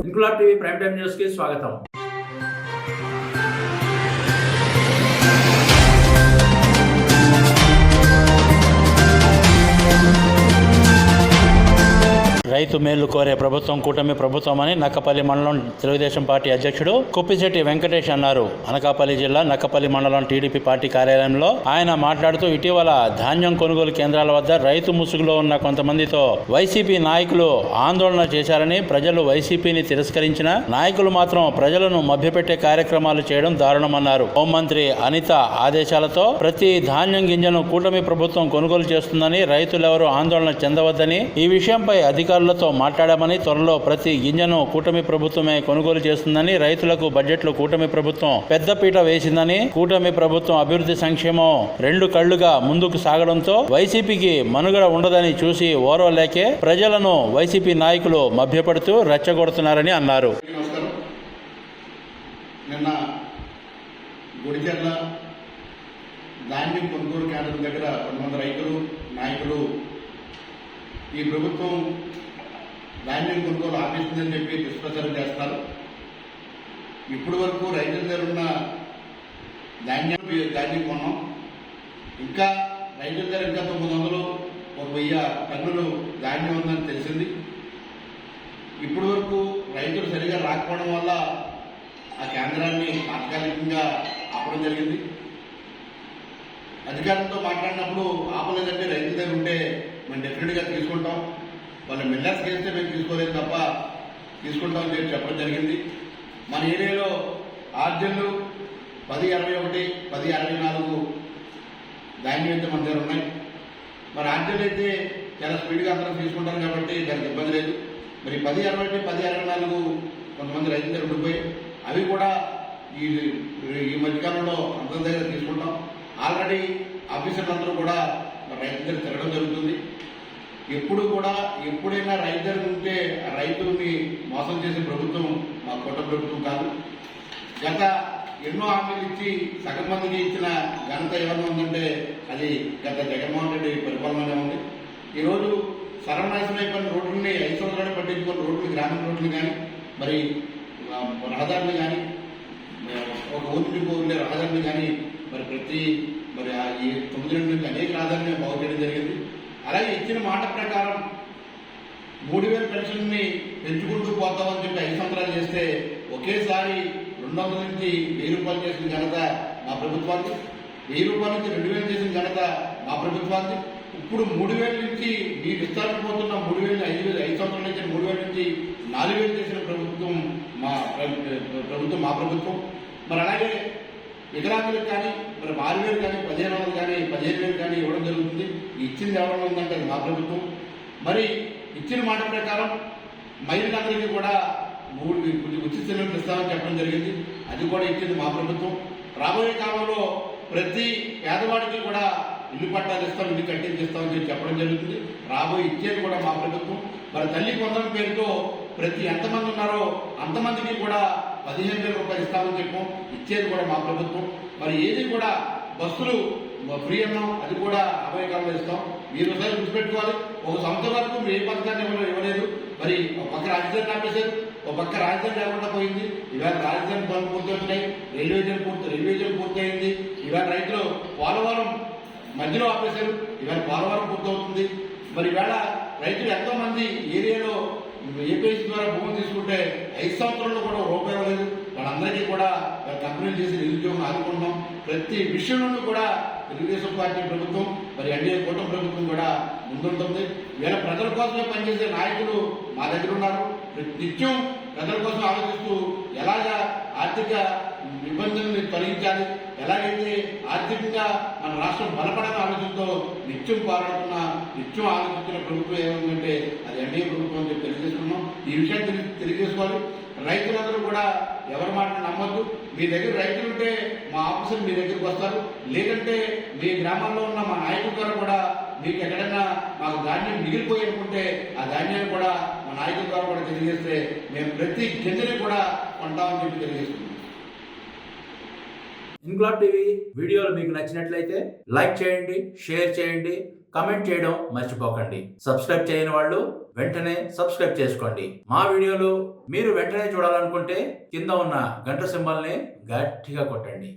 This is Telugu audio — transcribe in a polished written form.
Inquilab TV prime time news కి స్వాగతం. రైతు మేలు కోరే ప్రభుత్వం కూటమి ప్రభుత్వం అని నక్కపల్లి మండలం తెలుగుదేశం పార్టీ అధ్యక్షుడు కుప్పిశెట్టి వెంకటేష్ అన్నారు. అనకాపల్లి జిల్లా నక్కపల్లి మండలం టీడీపీ పార్టీ కార్యాలయంలో ఆయన మాట్లాడుతూ ఇటీవల ధాన్యం కొనుగోలు కేంద్రాల వద్ద రైతు ముసుగులో ఉన్న కొంతమందితో వైసీపీ నాయకులు ఆందోళన చేశారని, ప్రజలు వైసీపీని తిరస్కరించిన నాయకులు మాత్రం ప్రజలను మభ్యపెట్టే కార్యక్రమాలు చేయడం దారుణమన్నారు. హోంమంత్రి అనిత ఆదేశాలతో ప్రతి ధాన్యం గింజను కూటమి ప్రభుత్వం కొనుగోలు చేస్తుందని, రైతులెవరూ ఆందోళన చెందవద్దని, ఈ విషయంపై అధికారులతో మాట్లాడామని, త్వరలో ప్రతి గింజను కూటమి ప్రభుత్వమే కొనుగోలు చేస్తుందని, రైతులకు బడ్జెట్లో కూటమి ప్రభుత్వం పెద్దపీట వేసిందని, కూటమి ప్రభుత్వం అభివృద్ధి సంక్షేమం రెండు కళ్లుగా ముందుకు సాగడంతో వైసీపీకి మనుగడ ఉండదని చూసి ఓర్వలేకే ప్రజలను వైసీపీ నాయకులు మభ్యపడుతూ రెచ్చగొడుతున్నారని అన్నారు. నిన్న గుడిచెర్ల ధాన్యం కొనుగోలు కేంద్రం దగ్గర కొంతమంది రైతులు నాయకులు ఈ ప్రభుత్వం ధాన్యం కొనుగోలు ఆపిస్తుందని చెప్పి దుష్ప్రచారం చేస్తారు. ఇప్పటి వరకు రైతుల దగ్గర ఉన్న ధాన్యం కొన్నాం. ఇంకా రైతుల దగ్గర ఇంకా 900 1000 టన్నులు ధాన్యం ఉందని తెలిసింది. ఇప్పటి వరకు రైతులు సరిగా రాకపోవడం వల్ల ఆ కేంద్రాన్ని తాత్కాలికంగా ఆపడం జరిగింది. అధికారులతో మాట్లాడినప్పుడు ఆపలేదంటే రైతుల దగ్గర ఉంటే మేము డెఫినెట్గా తీసుకుంటాం, వాళ్ళ మిల్లర్స్కి వేస్తే మేము తీసుకోలేదు తప్ప తీసుకుంటామని చెప్పి చెప్పడం జరిగింది. మన ఏరియాలో ఆర్జన్లు 1061, 1064 ధాన్యం అయితే మన దగ్గర ఉన్నాయి. మరి ఆర్జన్లు అయితే చాలా స్పీడ్గా అందరం తీసుకుంటారు కాబట్టి దానికి ఇబ్బంది లేదు. మరి 1061, 1064 కొంతమంది రైతుల దగ్గర ఉండిపోయి అవి కూడా ఈ మధ్యకాలంలో అందరి దగ్గర తీసుకుంటాం. ఆల్రెడీ ఆఫీసర్లందరూ కూడా రైతు దగ్గర తిరగడం జరుగుతుంది. ఎప్పుడు కూడా ఎప్పుడైనా రైతు దగ్గర ఉంటే రైతుల్ని మోసం చేసే ప్రభుత్వం మా కోట ప్రభుత్వం కాదు. గత ఎన్నో హామీలు ఇచ్చి సగం మందికి ఇచ్చిన ఘనత ఏమన్నా ఉందంటే అది గత జగన్మోహన్ రెడ్డి పరిపాలననే ఉంది. ఈరోజు సర్వనాశనం అయిపోయిన రోడ్లని 5 సంవత్సరాలు పట్టించుకున్న రోడ్లు, గ్రామీణ రోడ్లు కానీ, మరి రహదారులు కానీ, ఒక ఊరికి ఉండే రహదారులు కానీ, మరి ఈ 9 నుంచి అనేక రహదారులు బాగు చేయడం జరిగింది. అలాగే ఇచ్చిన మాట ప్రకారం 3000 పెన్షన్ని పెంచుకుంటూ పోతామని చెప్పి 5 సంవత్సరాలు చేస్తే ఒకేసారి 200 నుంచి 1000 రూపాయలు చేసిన ఘనత మా ప్రభుత్వానికి, 1000 రూపాయల నుంచి 2000 చేసిన ఘనత మా ప్రభుత్వానికి. ఇప్పుడు 3000 నుంచి మీరు విస్తారణ పోతున్న 3000, 5 సంవత్సరాల నుంచి 3000 నుంచి 4000 చేసిన ప్రభుత్వం మా ప్రభుత్వం. మరి అలాగే వికలాంగులకు కానీ మరి 6000 కానీ 1500 కానీ 15000 కానీ ఇవ్వడం జరుగుతుంది. ఇచ్చింది ఎవరైనా ఉందంటే అది మా ప్రభుత్వం. మరి ఇచ్చిన మాట ప్రకారం మహిళలందరికీ కూడా 3 ఉచిత సిలిండర్లు ఇస్తామని చెప్పడం జరిగింది. అది కూడా ఇచ్చింది మా ప్రభుత్వం. రాబోయే కాలంలో ప్రతి పేదవాడికి కూడా ఇల్లు పట్టాలు ఇస్తాం, ఇల్లు కట్టించిస్తామని చెప్పడం జరుగుతుంది. రాబోయే ఇచ్చేది కూడా మా ప్రభుత్వం. మరి తల్లి కొందరం పేరుతో ప్రతి ఎంతమంది ఉన్నారో అంతమందికి కూడా 15,000 రూపాయలు ఇస్తామని చెప్పాం. ఇచ్చేది కూడా మా ప్రభుత్వం. మరి ఏది కూడా బస్సులు ఫ్రీ అన్నాం, అది కూడా రాబోయే కాలంలో ఇస్తాం. మీరు ఒకసారి గుర్తుపెట్టుకోవాలి, ఒక సంవత్సరం వరకు ఏ పథకాన్ని ఇవ్వలేదు. మరి ఒక పక్క రాజధాని ఆపేశారు, ఒక పక్క రాజధాని లేకుండా పోయింది. ఇవాళ రాజధాని పనులు పూర్తవుతున్నాయి, రైల్వే జోన్ పూర్తయింది. ఇవాళ రైతులు పోలవరం మధ్యలో ఆపేశారు, ఇవాళ పోలవరం పూర్తవుతుంది. మరి ఇవాళ రైతులు ఎంతో మంది ఏరియాలో ఏపీఎస్ ద్వారా భూములు తీసుకుంటే 5 సంవత్సరాల్లో కూడా రూపాయి లేదు. వాళ్ళందరికీ కూడా కంపెనీలు చేసి నిరుద్యోగం ఆదుకుంటున్నాం. ప్రతి విషయంలోనూ కూడా తెలుగుదేశం పార్టీ ప్రభుత్వం, మరి ఎన్డీఏ కూటమి ప్రభుత్వం కూడా ముందుంటుంది. వీళ్ళ ప్రజల కోసమే పనిచేసే నాయకులు మా దగ్గర ఉన్నారు. నిత్యం ప్రజల కోసం ఆలోచిస్తూ ఎలాగా ఆర్థిక ఇబ్బందుల్ని తొలగించాలి, ఎలాగైతే ఆర్థికంగా మన రాష్ట్రం బలపడని ఆలోచనతో నిత్యం పోరాడుతున్న, నిత్యం ఆలోచించిన ప్రభుత్వం ఏముందంటే అది ఎన్డీఏ ప్రభుత్వం అని చెప్పి తెలియజేసుకున్నాం. ఈ విషయాన్ని తెలియజేసుకోవాలి. రైతులందరూ కూడా ఎవరి మాట నమ్మద్దు. మీ దగ్గర రైతులు ఉంటే మా ఆఫీసర్ మీ దగ్గరికి వస్తారు, లేదంటే మీ గ్రామంలో ఉన్న మా నాయకుల ద్వారా కూడా మీకు ఎక్కడైనా మాకు ధాన్యం మిగిలిపోయి అనుకుంటే ఆ ధాన్యాన్ని కూడా మా నాయకుల ద్వారా కూడా తెలియజేస్తే మేము ప్రతి గింజని కూడా కొంటామని చెప్పి తెలియజేస్తున్నాం. ఇన్క్లాబ్ టీవీ వీడియోలు మీకు నచ్చినట్లయితే లైక్ చేయండి, షేర్ చేయండి, కమెంట్ చేయడం మర్చిపోకండి. సబ్స్క్రైబ్ చేయని వాళ్ళు వెంటనే సబ్స్క్రైబ్ చేసుకోండి. మా వీడియోలు మీరు వెంటనే చూడాలనుకుంటే కింద ఉన్న గంట సింబల్ని గట్టిగా కొట్టండి.